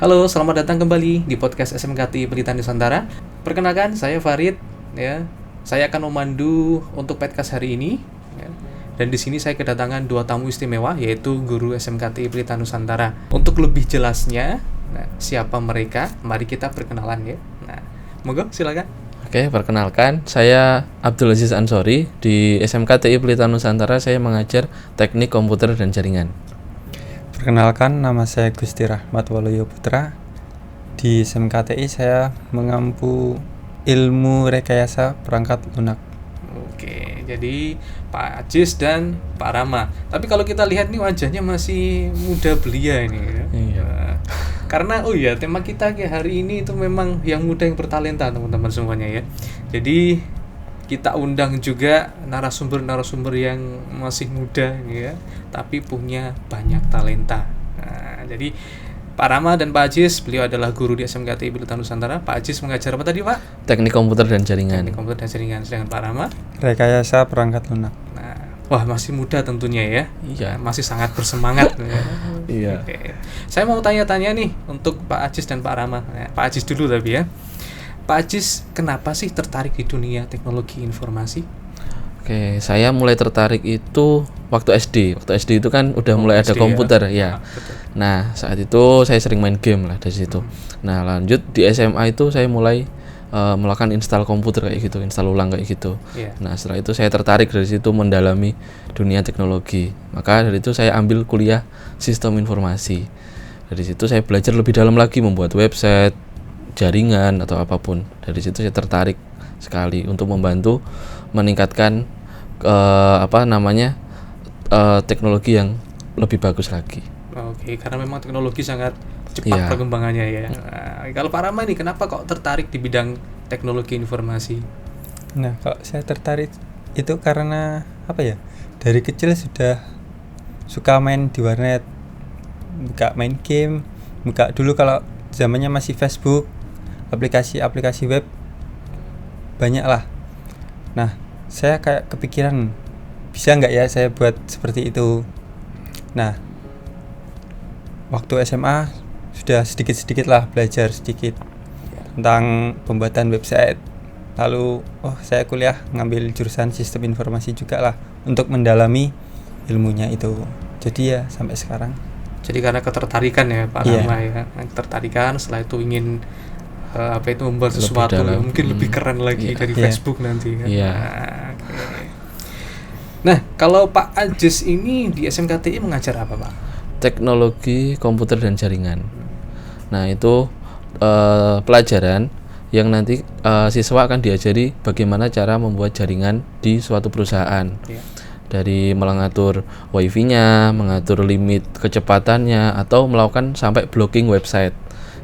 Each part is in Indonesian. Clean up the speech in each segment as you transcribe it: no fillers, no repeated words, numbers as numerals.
Halo, selamat datang kembali di podcast SMKT Pelita Nusantara. Perkenalkan, saya Farid. Ya, saya akan memandu untuk podcast hari ini. Ya. Dan di sini saya kedatangan dua tamu istimewa, yaitu guru SMKT Pelita Nusantara. Untuk lebih jelasnya, siapa mereka? Mari kita perkenalan ya. Nah, monggo silakan. Oke, perkenalkan, saya Abdul Aziz Ansori. Di SMKTI Pelita Nusantara saya mengajar teknik komputer dan jaringan. Perkenalkan, nama saya Gusti Rahmat Waluyo Putra. Di SMKTI saya mengampu ilmu rekayasa perangkat lunak. Oke, jadi Pak Ajis dan Pak Rama. Tapi kalau kita lihat nih wajahnya masih muda belia ini ya. Iya. Karena tema kita hari ini itu memang yang muda yang bertalenta teman-teman semuanya ya. Jadi kita undang juga narasumber-narasumber yang masih muda ya, tapi punya banyak talenta. Nah, jadi Pak Rama dan Pak Ajis, beliau adalah guru di SMKTI Pelita Nusantara. Pak Ajis mengajar apa tadi, Pak? Teknik komputer dan jaringan. Teknik komputer dan jaringan. Sedangkan Pak Rama Rekayasa perangkat lunak. Nah, wah masih muda tentunya ya. Iya. Masih sangat bersemangat. Ya. Iya. Oke. Saya mau tanya-tanya nih untuk Pak Ajis dan Pak Rama. Nah, Pak Ajis dulu tapi ya. Pak Ajis, kenapa sih tertarik di dunia teknologi informasi? Oke, saya mulai tertarik itu waktu SD. Waktu SD itu kan udah mulai ada SD komputer ya. Betul. Nah, saat itu saya sering main game lah dari situ. Nah, lanjut di SMA itu saya mulai melakukan install komputer kayak gitu, install ulang kayak gitu. Iya. Nah, setelah itu saya tertarik dari situ mendalami dunia teknologi. Maka dari itu saya ambil kuliah sistem informasi. Dari situ saya belajar lebih dalam lagi membuat website, jaringan atau apapun. Dari situ saya tertarik sekali untuk membantu meningkatkan teknologi yang lebih bagus lagi. Oke, karena memang teknologi sangat cepat perkembangannya ya. Nah, kalau Pak Rama nih, kenapa kok tertarik di bidang teknologi informasi? Nah, kalau saya tertarik itu karena dari kecil sudah suka main di warnet, buka main game, buka dulu kalau zamannya masih Facebook, aplikasi-aplikasi web banyak lah. Nah, saya kayak kepikiran bisa nggak ya saya buat seperti itu. Nah, waktu SMA sudah sedikit-sedikit lah belajar sedikit tentang pembuatan website. Lalu saya kuliah ngambil jurusan sistem informasi juga lah untuk mendalami ilmunya itu. Jadi ya sampai sekarang. Jadi karena ketertarikan ya Pak Rama ya, ketertarikan setelah itu ingin membuat sesuatu yang mungkin lebih keren lagi dari Facebook nanti kan. Nah, kalau Pak Ajis ini di SMKTI mengajar apa, Pak? Teknologi komputer dan jaringan. Nah, itu pelajaran yang nanti siswa akan diajari bagaimana cara membuat jaringan di suatu perusahaan. Dari mengatur wifi-nya, mengatur limit kecepatannya, atau melakukan sampai blocking website.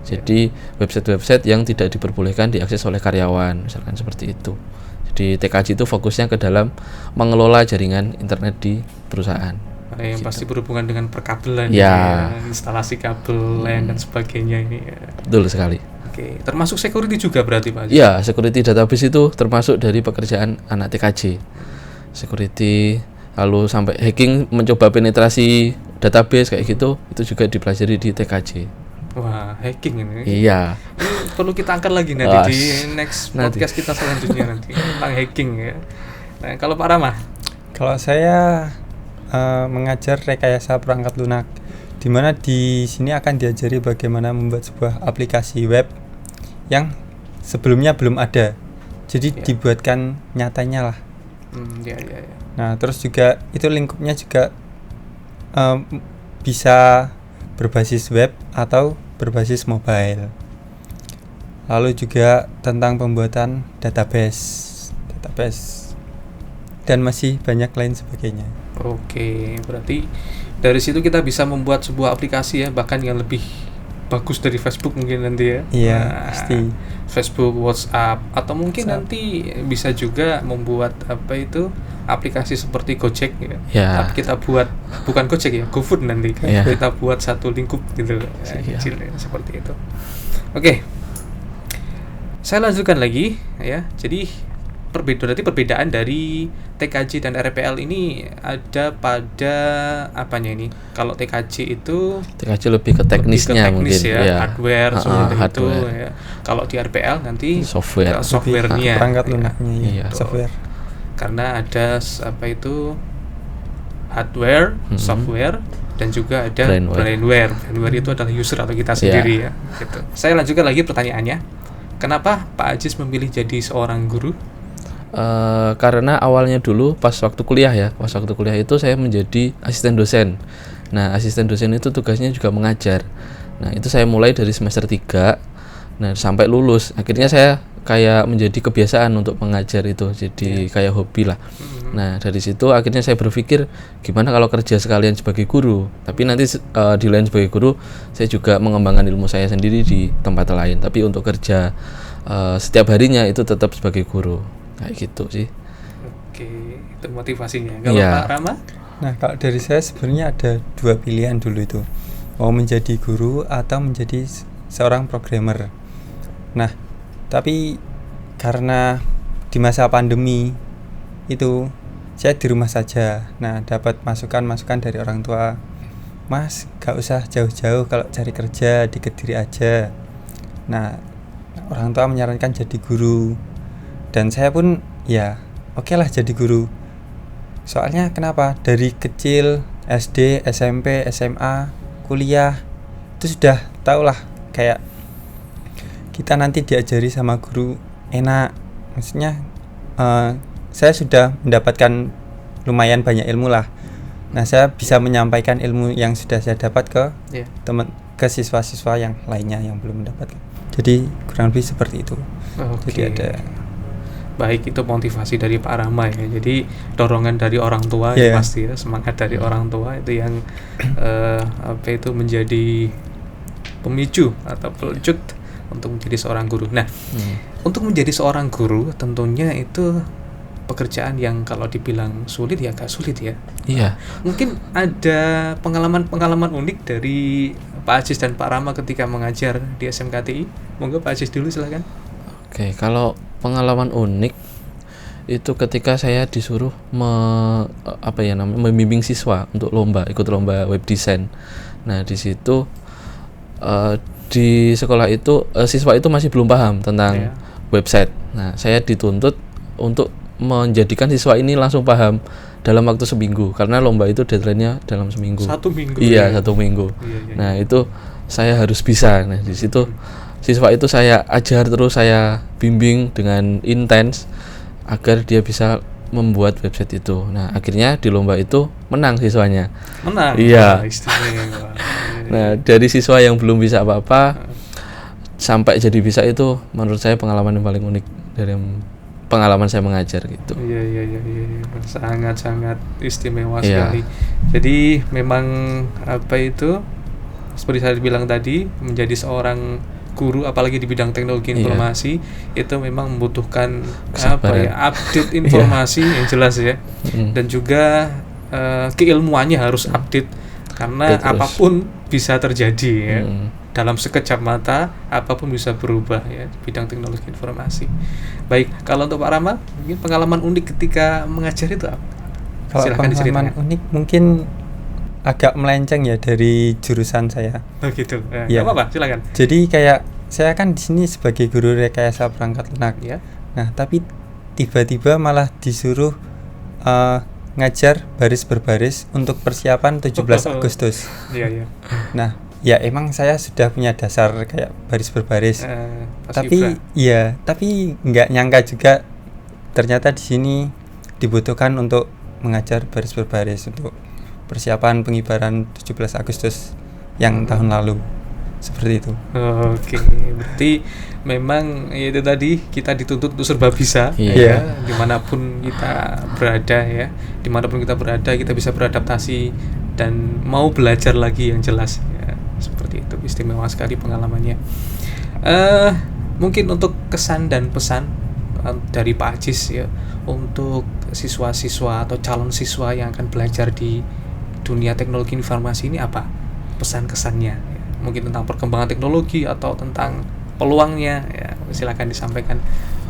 Jadi website-website yang tidak diperbolehkan diakses oleh karyawan, misalkan seperti itu. Jadi TKJ itu fokusnya ke dalam mengelola jaringan internet di perusahaan. Yang pasti berhubungan dengan perkabelan, instalasi kabel, LAN dan sebagainya ini. Ya. Betul sekali. Oke, termasuk security juga berarti Pak? Ya, security database itu termasuk dari pekerjaan anak TKJ. Security, lalu sampai hacking, mencoba penetrasi database kayak gitu, itu juga dipelajari di TKJ. Wah, hacking ini. Iya. Ini perlu kita angkat lagi nanti di next podcast kita selanjutnya nanti tentang hacking ya. Nah, kalau Pak Rama? Kalau saya mengajar rekayasa perangkat lunak, di mana di sini akan diajari bagaimana membuat sebuah aplikasi web yang sebelumnya belum ada. Jadi dibuatkan nyatanya lah. Nah, terus juga itu lingkupnya juga bisa berbasis web atau berbasis mobile. Lalu juga tentang pembuatan database dan masih banyak lain sebagainya. Oke, berarti dari situ kita bisa membuat sebuah aplikasi ya, bahkan yang lebih bagus dari Facebook mungkin nanti ya. Iya, pasti. Facebook, WhatsApp, atau mungkin nanti bisa juga membuat aplikasi seperti Gojek ya. Tapi kita buat bukan Gojek ya, GoFood nanti. Kita buat satu lingkup gitu kecil ya, seperti itu. Oke. Saya lanjutkan lagi ya. Jadi berarti perbedaan dari TKJ dan RPL ini ada pada apanya ini? Kalau TKJ itu TKJ lebih ke teknisnya lebih ke teknis mungkin ya, hardware seperti itu hardware. ya. Kalau di RPL nanti Software. softwarenya perangkat ya. lunaknya Iya. software. Karena ada apa itu hardware, software, dan juga ada brainware. Brainware itu adalah user atau kita sendiri ya. Gitu. Saya lanjutkan lagi pertanyaannya. Kenapa Pak Ajis memilih jadi seorang guru? Karena awalnya dulu pas waktu kuliah itu saya menjadi asisten dosen. Nah, asisten dosen itu tugasnya juga mengajar. Nah, itu saya mulai dari semester 3. Nah, sampai lulus. Akhirnya saya kayak menjadi kebiasaan untuk mengajar itu. Jadi kayak hobi lah. Nah, dari situ akhirnya saya berpikir gimana kalau kerja sekalian sebagai guru. Tapi nanti di lain sebagai guru, saya juga mengembangkan ilmu saya sendiri di tempat lain. Tapi untuk kerja setiap harinya itu tetap sebagai guru. Kayak gitu sih. Oke, itu motivasinya. Kalau Iya. Pak Rama? Nah, kalau dari saya sebenarnya ada 2 pilihan dulu itu. Mau menjadi guru atau menjadi seorang programmer. Nah, tapi karena di masa pandemi itu saya di rumah saja. Nah, dapat masukan-masukan dari orang tua. Mas, gak usah jauh-jauh, kalau cari kerja di Kediri aja. Nah, orang tua menyarankan jadi guru. Dan saya pun ya oke lah jadi guru. Soalnya kenapa? Dari kecil SD, SMP, SMA, kuliah itu sudah tahu lah kayak kita nanti diajari sama guru enak. Maksudnya saya sudah mendapatkan lumayan banyak ilmu lah. Nah, saya bisa menyampaikan ilmu yang sudah saya dapat ke ke siswa-siswa yang lainnya yang belum mendapatkan. Jadi kurang lebih seperti itu. Jadi ada baik, itu motivasi dari Pak Rama ya. Jadi dorongan dari orang tua ya pasti ya, semangat dari orang tua itu yang apa itu menjadi pemicu atau pelecut untuk menjadi seorang guru. Nah, untuk menjadi seorang guru tentunya itu pekerjaan yang kalau dibilang sulit ya agak sulit ya. Iya. Mungkin ada pengalaman unik dari Pak Ajis dan Pak Rama ketika mengajar di SMKTI. Monggo Pak Ajis dulu silakan. Oke, kalau pengalaman unik itu ketika saya disuruh membimbing siswa untuk ikut lomba web design. Nah, di situ di sekolah itu siswa itu masih belum paham tentang website. Nah, saya dituntut untuk menjadikan siswa ini langsung paham dalam waktu seminggu, karena lomba itu deadline-nya dalam seminggu. 1 minggu. Iya, 1 minggu. Nah, itu saya harus bisa. Nah, di situ siswa itu saya ajar terus, saya bimbing dengan intens agar dia bisa membuat website itu. Nah, akhirnya di lomba itu menang siswanya. Menang. Iya. Istimewa. Nah, dari siswa yang belum bisa apa-apa sampai jadi bisa, itu menurut saya pengalaman yang paling unik dari pengalaman saya mengajar gitu. Iya. Sangat istimewa sekali. Jadi memang apa itu seperti saya bilang tadi, menjadi seorang guru apalagi di bidang teknologi informasi itu memang membutuhkan update informasi yang jelas ya. Dan juga keilmuannya harus update karena apapun bisa terjadi ya. Dalam sekejap mata apapun bisa berubah ya di bidang teknologi informasi. Baik, kalau untuk Pak Rama, mungkin pengalaman unik ketika mengajar itu apa? Kalau pengalaman unik mungkin agak melenceng ya dari jurusan saya. Oh gitu. Ya. Apa-apa, silakan. Jadi kayak saya kan di sini sebagai guru rekayasa perangkat lunak. Ya. Nah, tapi tiba-tiba malah disuruh ngajar baris berbaris untuk persiapan 17 Agustus. Iya. Nah, ya emang saya sudah punya dasar kayak baris berbaris. Tapi nggak nyangka juga ternyata di sini dibutuhkan untuk mengajar baris berbaris untuk persiapan pengibaran 17 Agustus yang tahun lalu. Seperti itu. Oke, berarti memang itu tadi kita dituntut untuk serba bisa ya, dimanapun kita berada ya, dimanapun kita berada kita bisa beradaptasi dan mau belajar lagi yang jelas ya. Seperti itu, istimewa sekali pengalamannya. Mungkin untuk kesan dan pesan dari Pak Ajis ya untuk siswa-siswa atau calon siswa yang akan belajar di dunia teknologi informasi ini apa pesan kesannya ya? Mungkin tentang perkembangan teknologi atau tentang peluangnya ya, silakan disampaikan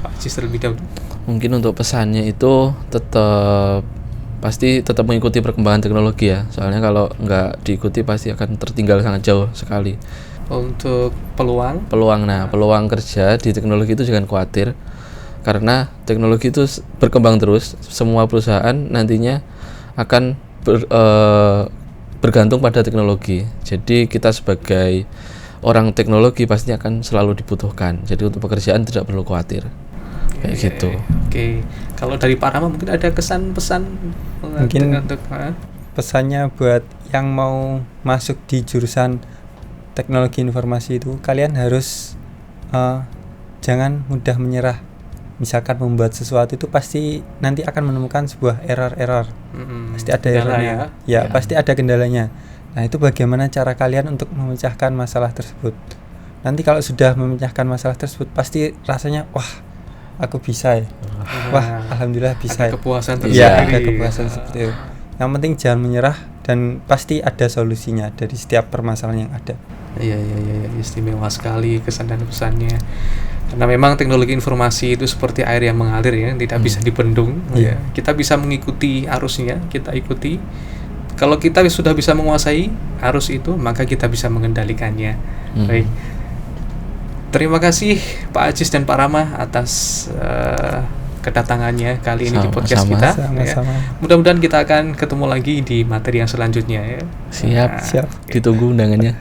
Pak Ajis terlebih dahulu. Mungkin untuk pesannya itu pasti tetap mengikuti perkembangan teknologi ya. Soalnya kalau nggak diikuti pasti akan tertinggal sangat jauh sekali. Untuk peluang Peluang kerja di teknologi itu jangan khawatir, karena teknologi itu berkembang terus. Semua perusahaan nantinya akan bergantung pada teknologi. Jadi kita sebagai orang teknologi pasti akan selalu dibutuhkan. Jadi untuk pekerjaan tidak perlu khawatir. Kayak gitu. Oke. Kalau dari Pak Rama mungkin ada kesan-pesan Mungkin untuk pesannya buat yang mau masuk di jurusan teknologi informasi itu, kalian harus jangan mudah menyerah. Misalkan membuat sesuatu itu pasti nanti akan menemukan sebuah error. Pasti ada errornya. Ya, pasti ada kendalanya. Nah, itu bagaimana cara kalian untuk memecahkan masalah tersebut. Nanti kalau sudah memecahkan masalah tersebut pasti rasanya wah, aku bisa ya. Wah, alhamdulillah bisa. Ada kepuasan tersendiri. Ya, ada kepuasan seperti itu. Yang penting jangan menyerah dan pasti ada solusinya dari setiap permasalahan yang ada. Iya, istimewa sekali kesan dan pesannya. Karena memang teknologi informasi itu seperti air yang mengalir ya, tidak bisa dibendung. Ya, kita bisa mengikuti arusnya, kita ikuti. Kalau kita sudah bisa menguasai arus itu, maka kita bisa mengendalikannya. Baik. Terima kasih Pak Ajis dan Pak Rama atas kedatangannya kali ini di podcast kita. Ya. Mudah-mudahan kita akan ketemu lagi di materi yang selanjutnya ya. Siap. Ditunggu undangannya.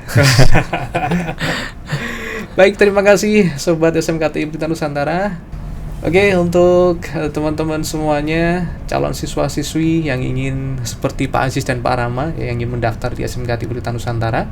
Baik, terima kasih Sobat SMKTI Pelita Nusantara. Oke, untuk teman-teman semuanya, calon siswa-siswi yang ingin seperti Pak Aziz dan Pak Rama yang ingin mendaftar di SMKTI Pelita Nusantara,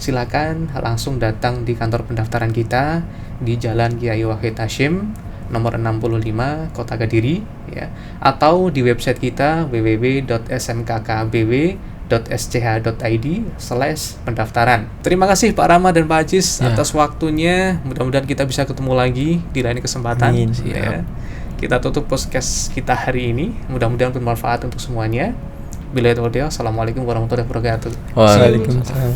silakan langsung datang di kantor pendaftaran kita di Jalan Kiai Wahid Hasyim nomor 65 Kota Kediri ya, atau di website kita www.smkkbw.sch.id/pendaftaran. Terima kasih Pak Rama dan Pak Aziz atas waktunya. Mudah-mudahan kita bisa ketemu lagi di lain kesempatan. Ya. Kita tutup podcast kita hari ini. Mudah-mudahan bermanfaat untuk semuanya. Billahi taufiq. Assalamualaikum warahmatullahi wabarakatuh. Waalaikumsalam.